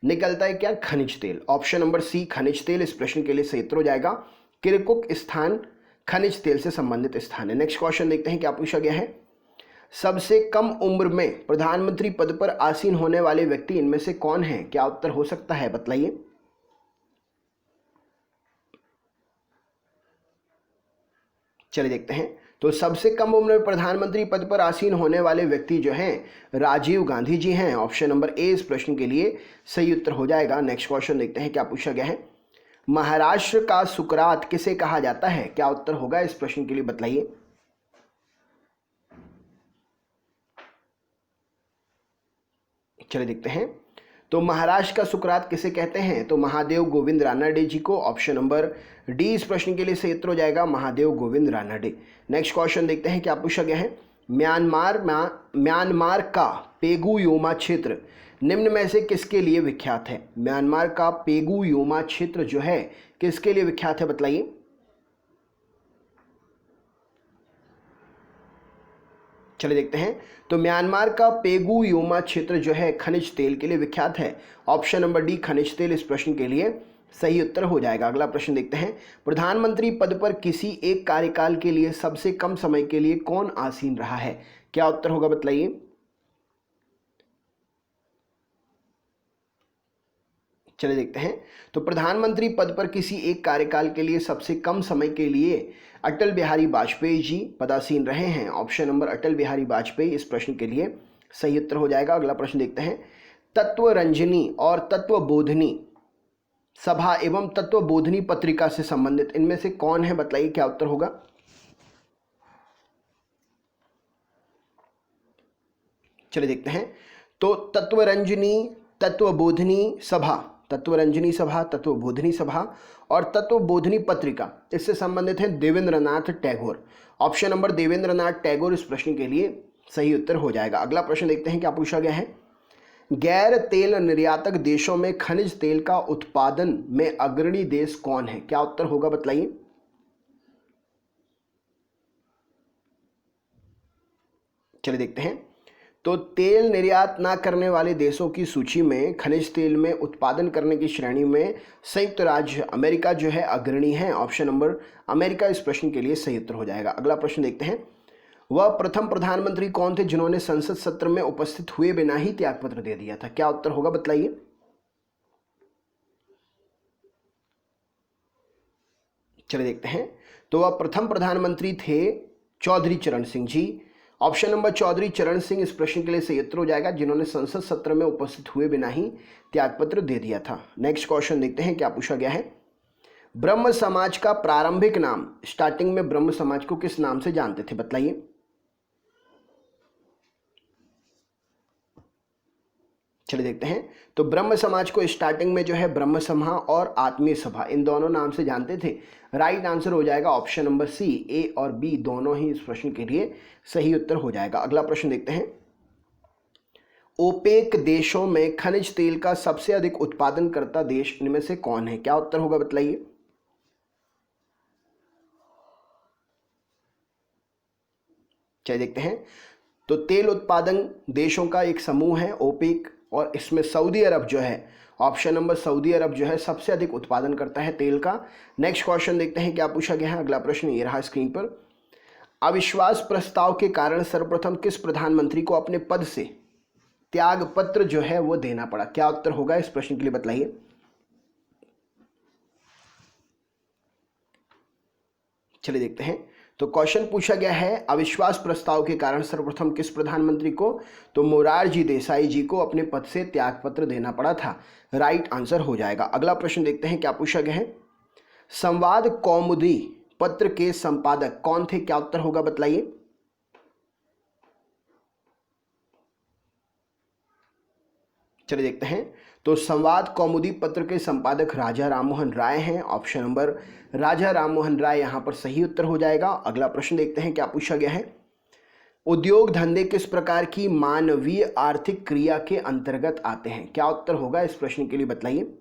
निकलता है क्या? खनिज तेल। ऑप्शन नंबर सी खनिज तेल इस प्रश्न के लिए सही उत्तर हो जाएगा। किरकुक स्थान खनिज तेल से संबंधित स्थान है। नेक्स्ट क्वेश्चन देखते हैं क्या पूछा गया है। सबसे कम उम्र में प्रधानमंत्री पद पर आसीन होने वाले व्यक्ति इनमें से कौन है? क्या उत्तर हो सकता है बतलाइए। चलिए देखते हैं। तो सबसे कम उम्र में प्रधानमंत्री पद पर आसीन होने वाले व्यक्ति जो हैं राजीव गांधी जी हैं। ऑप्शन नंबर ए इस प्रश्न के लिए सही उत्तर हो जाएगा। नेक्स्ट क्वेश्चन देखते हैं क्या पूछा गया है। महाराष्ट्र का सुकरात किसे कहा जाता है? क्या उत्तर होगा इस प्रश्न के लिए बताइए। चलिए देखते हैं। तो महाराष्ट्र का सुकरात किसे कहते हैं? तो महादेव गोविंद रानडे जी को। ऑप्शन नंबर डी इस प्रश्न के लिए सही उत्तर हो जाएगा, महादेव गोविंद रानडे। नेक्स्ट क्वेश्चन देखते हैं क्या पूछा गया है। म्यांमार का पेगु योमा क्षेत्र निम्न में से किसके लिए विख्यात है? म्यांमार का पेगु योमा क्षेत्र जो है किसके लिए विख्यात है बताइए। चलिए देखते हैं। तो म्यांमार का पेगु योमा क्षेत्र जो है खनिज तेल के लिए विख्यात है। ऑप्शन नंबर डी खनिज तेल इस प्रश्न के लिए सही उत्तर हो जाएगा। अगला प्रश्न देखते हैं। प्रधानमंत्री पद पर किसी एक कार्यकाल के लिए सबसे कम समय के लिए कौन आसीन रहा है? क्या उत्तर होगा बताइए। चलिए देखते हैं। तो प्रधानमंत्री पद पर किसी एक कार्यकाल के लिए सबसे कम समय के लिए अटल बिहारी वाजपेयी जी पदासीन रहे हैं। ऑप्शन नंबर अटल बिहारी वाजपेयी इस प्रश्न के लिए सही उत्तर हो जाएगा। अगला प्रश्न देखते हैं। तत्वरंजनी और तत्वबोधनी सभा एवं तत्वबोधनी पत्रिका से संबंधित इनमें से कौन है बताइए। क्या उत्तर होगा। चलिए देखते हैं। तो तत्वरंजनी, तत्वबोधनी सभा, तत्वरंजनी सभा, तत्वबोधनी सभा और तत्वबोधनी पत्रिका इससे संबंधित है देवेंद्रनाथ टैगोर। ऑप्शन नंबर देवेंद्रनाथ टैगोर इस प्रश्न के लिए सही उत्तर हो जाएगा। अगला प्रश्न देखते हैं क्या पूछा गया है। गैर तेल निर्यातक देशों में खनिज तेल का उत्पादन में अग्रणी देश कौन है? क्या उत्तर होगा बताइए। चलिए देखते हैं। तो तेल निर्यात ना करने वाले देशों की सूची में खनिज तेल में उत्पादन करने की श्रेणी में संयुक्त राज्य अमेरिका जो है अग्रणी है। ऑप्शन नंबर अमेरिका इस प्रश्न के लिए सही उत्तर हो जाएगा। अगला प्रश्न देखते हैं। वह प्रथम प्रधानमंत्री कौन थे जिन्होंने संसद सत्र में उपस्थित हुए बिना ही त्यागपत्र दे दिया था? क्या उत्तर होगा बताइए। चलिए देखते हैं। तो वह प्रथम प्रधानमंत्री थे चौधरी चरण सिंह जी। ऑप्शन नंबर चौधरी चरण सिंह इस प्रश्न के लिए सही उत्तर हो जाएगा, जिन्होंने संसद सत्र में उपस्थित हुए बिना ही त्यागपत्र दे दिया था। नेक्स्ट क्वेश्चन देखते हैं क्या पूछा गया है। ब्रह्म समाज का प्रारंभिक नाम, स्टार्टिंग में ब्रह्म समाज को किस नाम से जानते थे बताइए। चलिए देखते हैं। तो ब्रह्म समाज को स्टार्टिंग में जो है ब्रह्म सभा और आत्मीय सभा इन दोनों नाम से जानते थे। राइट आंसर हो जाएगा ऑप्शन नंबर सी, ए और बी दोनों ही इस प्रश्न के लिए सही उत्तर हो जाएगा। अगला प्रश्न देखते हैं। ओपेक देशों में खनिज तेल का सबसे अधिक उत्पादन करता देश इनमें से कौन है? क्या उत्तर होगा बताइए। चलिए देखते हैं। तो तेल उत्पादन देशों का एक समूह है ओपेक, और इसमें सऊदी अरब जो है, ऑप्शन नंबर सऊदी अरब जो है सबसे अधिक उत्पादन करता है तेल का। नेक्स्ट क्वेश्चन देखते हैं क्या पूछा गया है। अगला प्रश्न ये रहा स्क्रीन पर। अविश्वास प्रस्ताव के कारण सर्वप्रथम किस प्रधानमंत्री को अपने पद से त्याग पत्र जो है वो देना पड़ा? क्या उत्तर होगा इस प्रश्न के लिए बताइए। चलिए देखते हैं। तो क्वेश्चन पूछा गया है अविश्वास प्रस्ताव के कारण सर्वप्रथम किस प्रधानमंत्री को? तो मोरारजी देसाई जी को अपने पद से त्यागपत्र देना पड़ा था। राइट आंसर हो जाएगा। अगला प्रश्न देखते हैं क्या पूछा गया है। संवाद कौमुदी पत्र के संपादक कौन थे? क्या उत्तर होगा बताइए। चलिए देखते हैं। तो संवाद कौमुदी पत्र के संपादक राजा राममोहन राय हैं। ऑप्शन नंबर राजा राममोहन राय यहां पर सही उत्तर हो जाएगा। अगला प्रश्न देखते हैं क्या पूछा गया है। उद्योग धंधे किस प्रकार की मानवीय आर्थिक क्रिया के अंतर्गत आते हैं? क्या उत्तर होगा इस प्रश्न के लिए बताइए।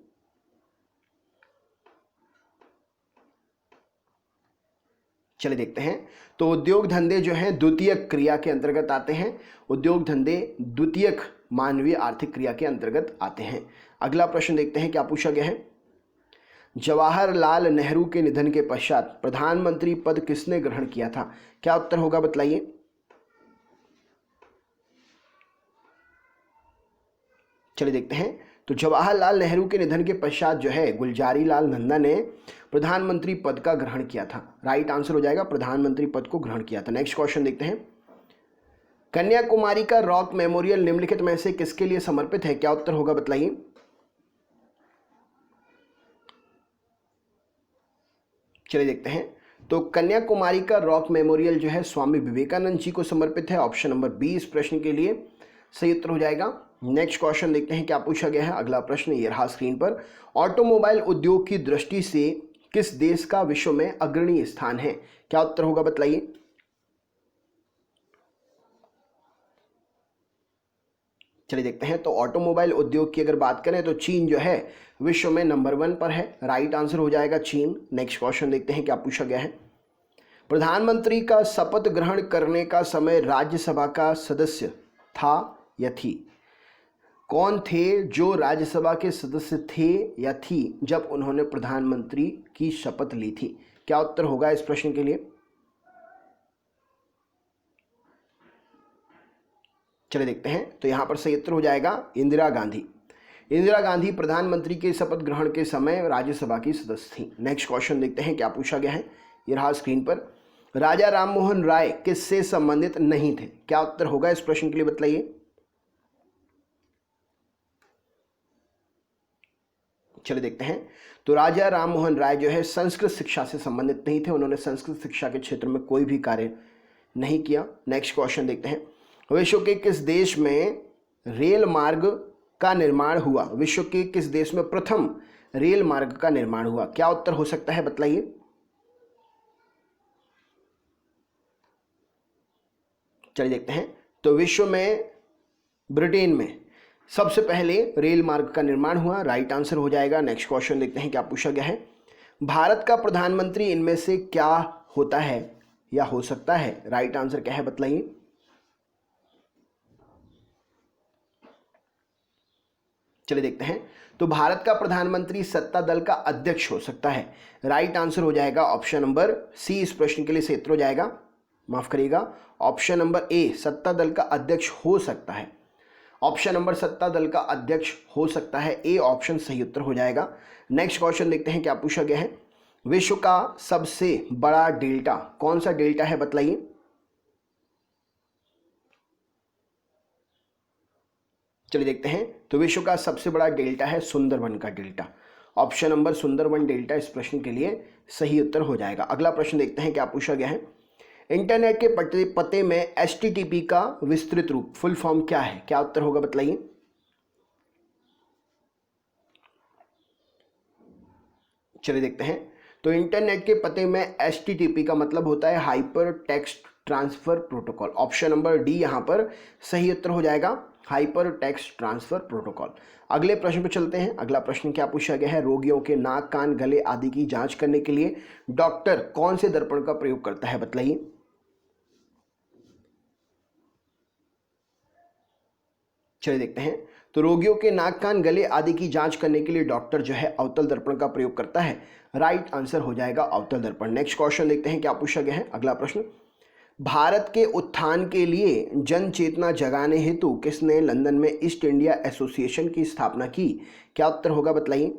चलिए देखते हैं। तो उद्योग धंधे जो हैं द्वितीयक क्रिया के अंतर्गत आते हैं। उद्योग धंधे द्वितीयक मानवीय आर्थिक क्रिया के अंतर्गत आते हैं। अगला प्रश्न देखते हैं क्या पूछा गया है। जवाहरलाल नेहरू के निधन के पश्चात प्रधानमंत्री पद किसने ग्रहण किया था? क्या उत्तर होगा बताइए। चलिए देखते हैं। तो जवाहरलाल नेहरू के निधन के पश्चात जो है गुलजारी लाल नंदा ने प्रधानमंत्री पद का ग्रहण किया था। राइट आंसर हो जाएगा प्रधानमंत्री पद को ग्रहण किया था। नेक्स्ट क्वेश्चन देखते हैं। कन्याकुमारी का रॉक मेमोरियल निम्नलिखित में से किसके लिए समर्पित है? क्या उत्तर होगा बताइए। चलिए देखते हैं। तो कन्याकुमारी का रॉक मेमोरियल जो है स्वामी विवेकानंद जी को समर्पित है। ऑप्शन नंबर बी इस प्रश्न के लिए सही उत्तर हो जाएगा। नेक्स्ट क्वेश्चन देखते हैं क्या पूछा गया है। अगला प्रश्न ये रहा स्क्रीन पर। ऑटोमोबाइल उद्योग की दृष्टि से किस देश का विश्व में अग्रणी स्थान है? क्या उत्तर होगा बतलाइए। चलिए देखते हैं। तो ऑटोमोबाइल उद्योग की अगर बात करें तो चीन जो है विश्व में नंबर 1 पर है। राइट आंसर हो जाएगा चीन। नेक्स्ट क्वेश्चन देखते हैं क्या पूछा गया है। प्रधानमंत्री का शपथ ग्रहण करने का समय राज्यसभा का सदस्य था या थी? कौन थे जो राज्यसभा के सदस्य थे या थी जब उन्होंने प्रधानमंत्री की शपथ ली थी? क्या उत्तर होगा इस प्रश्न के लिए। चलिए देखते हैं। तो यहां पर सही उत्तर हो जाएगा इंदिरा गांधी। इंदिरा गांधी प्रधानमंत्री के शपथ ग्रहण के समय राज्यसभा की सदस्य थी। नेक्स्ट क्वेश्चन देखते हैं क्या पूछा गया है। ये रहा स्क्रीन पर। राजा राममोहन राय किससे संबंधित नहीं थे? क्या उत्तर होगा इस प्रश्न के लिए बतलाइए। चलिए देखते हैं। तो राजा राममोहन राय जो है संस्कृत शिक्षा से संबंधित नहीं थे। उन्होंने संस्कृत शिक्षा के क्षेत्र में कोई भी कार्य नहीं किया। नेक्स्ट क्वेश्चन देखते हैं। विश्व के किस देश में रेल मार्ग का निर्माण हुआ? विश्व के किस देश में प्रथम रेल मार्ग का निर्माण हुआ? क्या उत्तर हो सकता है बतलाइए। चलिए देखते हैं। तो विश्व में ब्रिटेन में सबसे पहले रेल मार्ग का निर्माण हुआ। राइट आंसर हो जाएगा। नेक्स्ट क्वेश्चन देखते हैं क्या पूछा गया है। भारत का प्रधानमंत्री इनमें से क्या होता है या हो सकता है? राइट आंसर क्या है बतलाइए। चलिए देखते हैं। तो भारत का प्रधानमंत्री सत्ता दल का अध्यक्ष हो सकता है। राइट आंसर हो जाएगा ऑप्शन नंबर सी इस प्रश्न के लिए सही उत्तर हो जाएगा। माफ करिएगा, ऑप्शन नंबर ए सत्ता दल का अध्यक्ष हो सकता है। ऑप्शन नंबर सत्ता दल का अध्यक्ष हो सकता है, ए ऑप्शन सही उत्तर हो जाएगा। नेक्स्ट क्वेश्चन देखते हैं क्या पूछा गया है। विश्व का सबसे बड़ा डेल्टा कौन सा डेल्टा है बतलाइए। चलिए देखते हैं। तो विश्व का सबसे बड़ा डेल्टा है सुंदरबन का delta. Option number Sundarban delta इस प्रश्न के लिए सही उत्तर हो जाएगा। अगला प्रश्न देखते हैं क्या पूछा गया है। इंटरनेट के पते में HTTP का विस्तृत रूप फुल फॉर्म क्या है? क्या उत्तर होगा बतलाइए। चलिए देखते हैं। तो इंटरनेट के पते में HTTP का मतलब होता है hyper text transfer protocol. Option number D यहां पर सही उत्तर हो जाएगा, हाइपर टेक्स्ट ट्रांसफर प्रोटोकॉल। अगले प्रश्न पर चलते हैं। अगला प्रश्न क्या पूछा गया है। रोगियों के नाक, कान, गले आदि की जांच करने के लिए डॉक्टर कौन से दर्पण का प्रयोग करता है बतलाइए। चलिए देखते हैं। तो रोगियों के नाक, कान, गले आदि की जांच करने के लिए डॉक्टर जो है अवतल दर्पण का प्रयोग करता है। राइट आंसर हो जाएगा अवतल दर्पण। नेक्स्ट क्वेश्चन देखते हैं क्या पूछा गया है। अगला प्रश्न। भारत के उत्थान के लिए जन चेतना जगाने हेतु किसने लंदन में ईस्ट इंडिया एसोसिएशन की स्थापना की? क्या उत्तर होगा बतलाइए।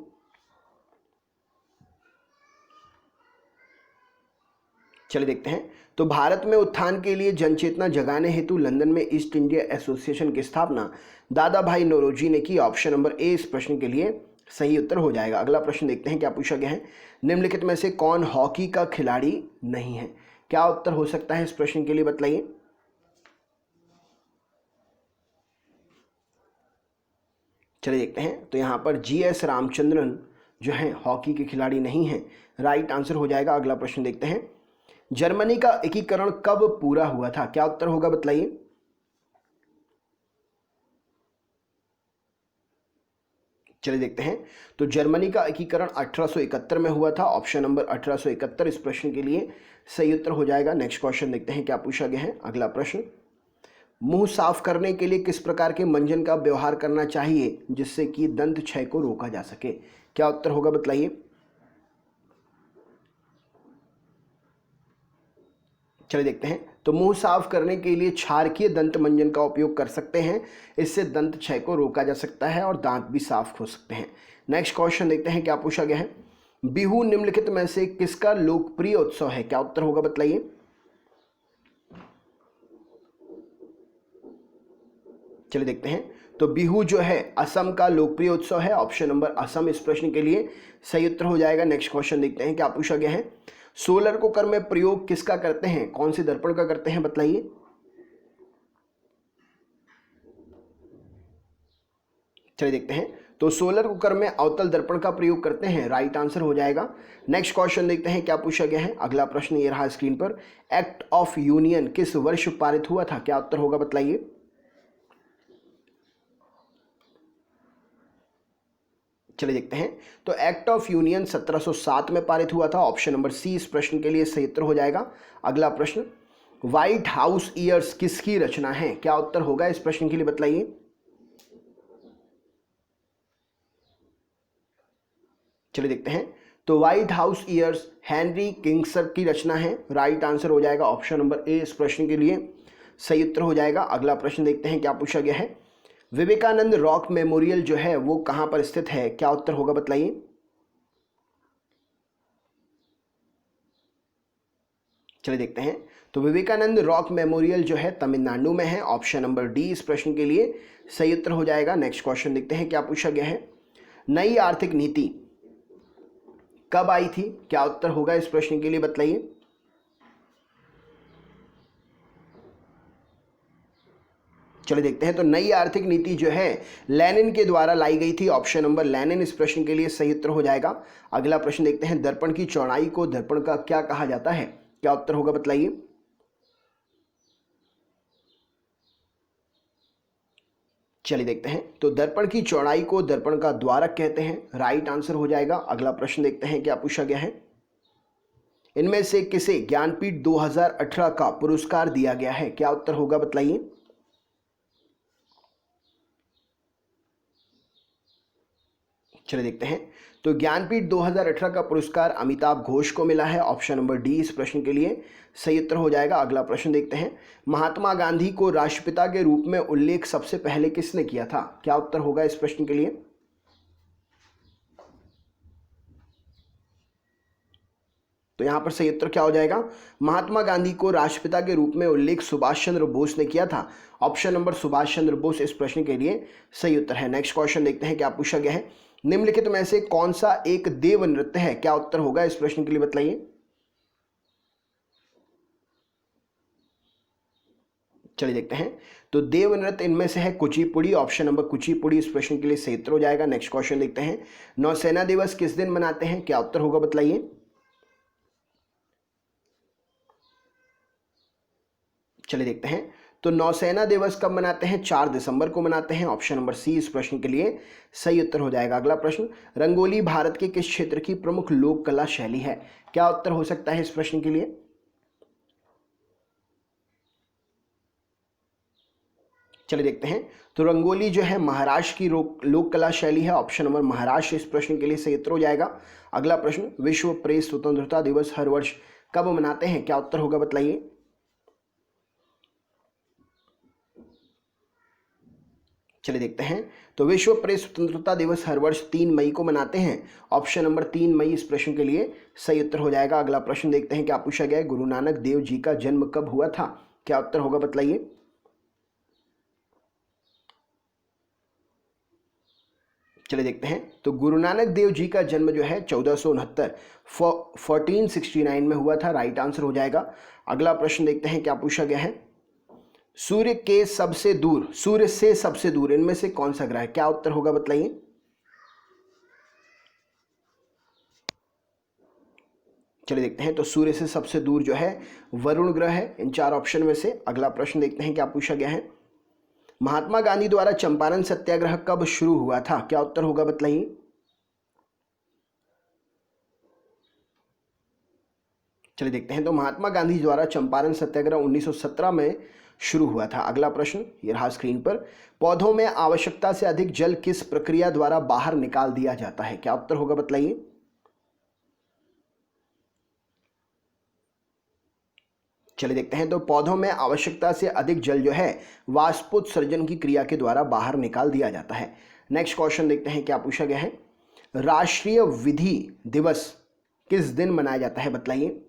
चलिए देखते हैं। तो भारत में उत्थान के लिए जनचेतना जगाने हेतु लंदन में ईस्ट इंडिया एसोसिएशन की स्थापना दादा भाई नौरोजी ने की। ऑप्शन नंबर ए इस प्रश्न के लिए सही उत्तर हो जाएगा। अगला प्रश्न देखते हैं क्या पूछा गया है। निम्नलिखित में से कौन हॉकी का खिलाड़ी नहीं है? क्या उत्तर हो सकता है इस प्रश्न के लिए बतलाइए। चलिए देखते हैं। तो यहां पर GS रामचंद्रन जो है हॉकी के खिलाड़ी नहीं है। राइट आंसर हो जाएगा। अगला प्रश्न देखते हैं। जर्मनी का एकीकरण कब पूरा हुआ था? क्या उत्तर होगा बतलाइए। चलिए देखते हैं। तो जर्मनी का एकीकरण 1871 में हुआ था। ऑप्शन नंबर 1871 इस प्रश्न के लिए सही उत्तर हो जाएगा। नेक्स्ट क्वेश्चन देखते हैं क्या पूछा गया है। अगला प्रश्न। मुंह साफ करने के लिए किस प्रकार के मंजन का व्यवहार करना चाहिए जिससे कि दंत क्षय को रोका जा सके? क्या उत्तर होगा बतलाइए। चलिए देखते हैं। तो मुंह साफ करने के लिए क्षारकीय दंत मंजन का उपयोग कर सकते हैं। इससे दंत क्षय को रोका जा सकता है और दांत भी साफ हो सकते हैं। नेक्स्ट क्वेश्चन देखते हैं क्या पूछा गया है। बिहू निम्नलिखित में से किसका लोकप्रिय उत्सव है? क्या उत्तर होगा बतलाइए। चलिए देखते हैं। तो बिहू जो है असम का लोकप्रिय उत्सव है। ऑप्शन नंबर असम इस प्रश्न के लिए सही उत्तर हो जाएगा। नेक्स्ट क्वेश्चन देखते हैं क्या पूछा गया है। सोलर कुकर में प्रयोग किसका करते हैं, कौन से दर्पण का करते हैं बताइए। चलिए देखते हैं, तो सोलर कुकर में अवतल दर्पण का प्रयोग करते हैं, राइट आंसर हो जाएगा। नेक्स्ट क्वेश्चन देखते हैं क्या पूछा गया है। अगला प्रश्न ये रहा स्क्रीन पर, एक्ट ऑफ यूनियन किस वर्ष पारित हुआ था, क्या उत्तर होगा बताइए। चलिए देखते हैं, तो एक्ट ऑफ यूनियन 1707 में पारित हुआ था। ऑप्शन नंबर सी इस प्रश्न के लिए सही उत्तर हो जाएगा। अगला प्रश्न, व्हाइट हाउस ईयर्स किसकी रचना है, क्या उत्तर होगा इस प्रश्न के लिए बताइए। चलिए देखते हैं, तो व्हाइट हाउस ईयर्स हेनरी किंगसर की रचना है, राइट आंसर हो जाएगा। ऑप्शन नंबर ए इस प्रश्न के लिए सही उत्तर हो जाएगा। अगला प्रश्न देखते हैं क्या पूछा गया है। विवेकानंद रॉक मेमोरियल जो है वो कहां पर स्थित है, क्या उत्तर होगा बताइए। चलिए देखते हैं, तो विवेकानंद रॉक मेमोरियल जो है तमिलनाडु में है। ऑप्शन नंबर डी इस प्रश्न के लिए सही उत्तर हो जाएगा। नेक्स्ट क्वेश्चन देखते हैं क्या पूछा गया है। नई आर्थिक नीति कब आई थी, क्या उत्तर होगा इस प्रश्न के लिए बताइए। चलिए देखते हैं, तो नई आर्थिक नीति जो है लेनिन के द्वारा लाई गई थी। ऑप्शन नंबर लेनिन इस प्रश्न के लिए सही उत्तर हो जाएगा। अगला प्रश्न देखते हैं, दर्पण की चौड़ाई को दर्पण का क्या कहा जाता है, क्या उत्तर होगा बताइए। चलिए देखते हैं, तो दर्पण की चौड़ाई को दर्पण का द्वारक कहते हैं, राइट आंसर हो जाएगा। अगला प्रश्न देखते हैं क्या पूछा गया है। इनमें से किसे ज्ञानपीठ 2018 का पुरस्कार दिया गया है, क्या उत्तर होगा बताइए। चलिए देखते हैं, तो ज्ञानपीठ 2018 का पुरस्कार अमिताभ घोष को मिला है। ऑप्शन नंबर डी इस प्रश्न के लिए सही उत्तर हो जाएगा। अगला प्रश्न देखते हैं, महात्मा गांधी को राष्ट्रपिता के रूप में उल्लेख सबसे पहले किसने किया था, क्या उत्तर होगा इस प्रश्न के लिए। तो यहां पर सही उत्तर क्या हो जाएगा, महात्मा गांधी को राष्ट्रपिता के रूप में उल्लेख सुभाष चंद्र बोस ने किया था। ऑप्शन नंबर सुभाष चंद्र बोस इस प्रश्न के लिए सही उत्तर है। नेक्स्ट क्वेश्चन देखते हैं क्या पूछा गया है। निम्नलिखित में से कौन सा एक देव नृत्य है, क्या उत्तर होगा इस प्रश्न के लिए बताइए। चलिए देखते हैं, तो देव नृत्य इनमें से है कुचिपुड़ी। ऑप्शन नंबर कुचिपुड़ी इस प्रश्न के लिए सही उत्तर हो जाएगा। नेक्स्ट क्वेश्चन देखते हैं, नौसेना दिवस किस दिन मनाते हैं, क्या उत्तर होगा बताइए। चलिए देखते हैं, तो नौसेना दिवस कब मनाते हैं, 4 दिसंबर को मनाते हैं। ऑप्शन नंबर सी इस प्रश्न के लिए सही उत्तर हो जाएगा। अगला प्रश्न, रंगोली भारत के किस क्षेत्र की प्रमुख लोक कला शैली है, क्या उत्तर हो सकता है इस प्रश्न के लिए। चलिए देखते हैं, तो रंगोली जो है महाराष्ट्र की लोक कला शैली है। ऑप्शन नंबर महाराष्ट्र इस प्रश्न के लिए सही उत्तर हो जाएगा। अगला प्रश्न, विश्व प्रेस स्वतंत्रता दिवस हर वर्ष कब मनाते हैं, क्या उत्तर होगा बताइए। चलिए देखते हैं, तो विश्व प्रेस स्वतंत्रता दिवस हर वर्ष 3 मई को मनाते हैं। ऑप्शन नंबर 3 मई इस प्रश्न के लिए सही उत्तर हो जाएगा। अगला प्रश्न देखते हैं क्या पूछा गया है। गुरु नानक देव जी का जन्म कब हुआ था, क्या उत्तर होगा बताइए। चलिए देखते हैं, तो गुरु नानक देव जी का जन्म जो है 1469 1469 में हुआ था, राइट आंसर हो जाएगा। अगला प्रश्न देखते हैं क्या पूछा गया है। सूर्य से सबसे दूर इनमें से कौन सा ग्रह है, क्या उत्तर होगा बताइए। चलिए देखते हैं, तो सूर्य से सबसे दूर जो है वरुण ग्रह है इन 4 ऑप्शन में से। अगला प्रश्न देखते हैं क्या पूछा गया है। महात्मा गांधी द्वारा चंपारण सत्याग्रह कब शुरू हुआ था, क्या उत्तर होगा बताइए। चलिए देखते हैं, तो महात्मा गांधी द्वारा चंपारण सत्याग्रह 1917 में शुरू हुआ था। अगला प्रश्न ये रहा स्क्रीन पर, पौधों में आवश्यकता से अधिक जल किस प्रक्रिया द्वारा बाहर निकाल दिया जाता है, क्या उत्तर होगा बताइए। चलिए देखते हैं, तो पौधों में आवश्यकता से अधिक जल जो है वाष्पोत्सर्जन की क्रिया के द्वारा बाहर निकाल दिया जाता है। नेक्स्ट क्वेश्चन देखते हैं क्या पूछा गया है। राष्ट्रीय विधि दिवस किस दिन मनाया जाता है बताइए।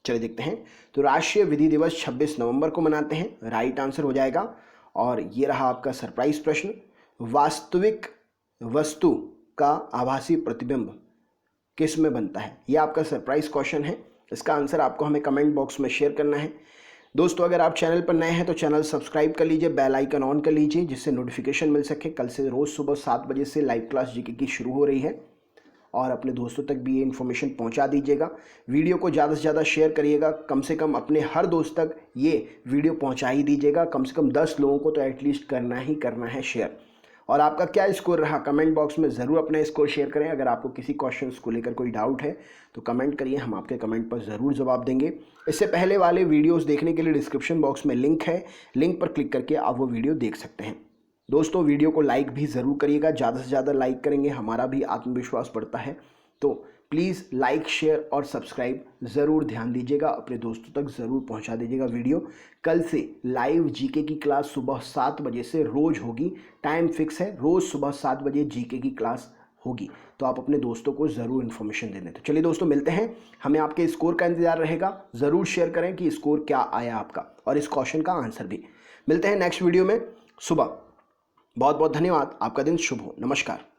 चलिए देखते हैं, तो राष्ट्रीय विधि दिवस 26 नवंबर को मनाते हैं, राइट आंसर हो जाएगा। और ये रहा आपका सरप्राइज प्रश्न, वास्तविक वस्तु का आभासी प्रतिबिंब किस में बनता है? ये आपका सरप्राइज क्वेश्चन है। इसका आंसर आपको हमें कमेंट बॉक्स में शेयर करना है। दोस्तों, अगर आप चैनल पर नए हैं तो चैनल सब्सक्राइब कर लीजिए, बेल आइकन ऑन कर लीजिए, जिससे नोटिफिकेशन मिल सके। कल से रोज़ सुबह 7 बजे से लाइव क्लास जीके की शुरू हो रही है और अपने दोस्तों तक भी ये इन्फॉर्मेशन पहुंचा दीजिएगा। वीडियो को ज़्यादा से ज़्यादा शेयर करिएगा, कम से कम अपने हर दोस्त तक ये वीडियो पहुंचा ही दीजिएगा। कम से कम 10 लोगों को तो एटलीस्ट करना ही करना है शेयर। और आपका क्या स्कोर रहा कमेंट बॉक्स में ज़रूर अपना स्कोर शेयर करें। अगर आपको किसी क्वेश्चन को लेकर कोई डाउट है तो कमेंट करिए, हम आपके कमेंट पर ज़रूर जवाब देंगे। इससे पहले वाले वीडियोस देखने के लिए डिस्क्रिप्शन बॉक्स में लिंक है, लिंक पर क्लिक करके आप वो वीडियो देख सकते हैं। दोस्तों, वीडियो को लाइक भी ज़रूर करिएगा, ज़्यादा से ज़्यादा लाइक करेंगे हमारा भी आत्मविश्वास बढ़ता है। तो प्लीज़ लाइक, शेयर और सब्सक्राइब ज़रूर ध्यान दीजिएगा, अपने दोस्तों तक ज़रूर पहुंचा दीजिएगा वीडियो। कल से लाइव जीके की क्लास सुबह 7 बजे से रोज़ होगी, टाइम फिक्स है, रोज़ सुबह 7 बजे जीके की क्लास होगी। तो आप अपने दोस्तों को ज़रूर इन्फॉर्मेशन दे दें। तो चलिए दोस्तों, मिलते हैं। हमें आपके स्कोर का इंतजार रहेगा। ज़रूर शेयर करें कि स्कोर क्या आया आपका और इस क्वेश्चन का आंसर भी। मिलते हैं नेक्स्ट वीडियो में सुबह। बहुत बहुत धन्यवाद। आपका दिन शुभ हो। नमस्कार।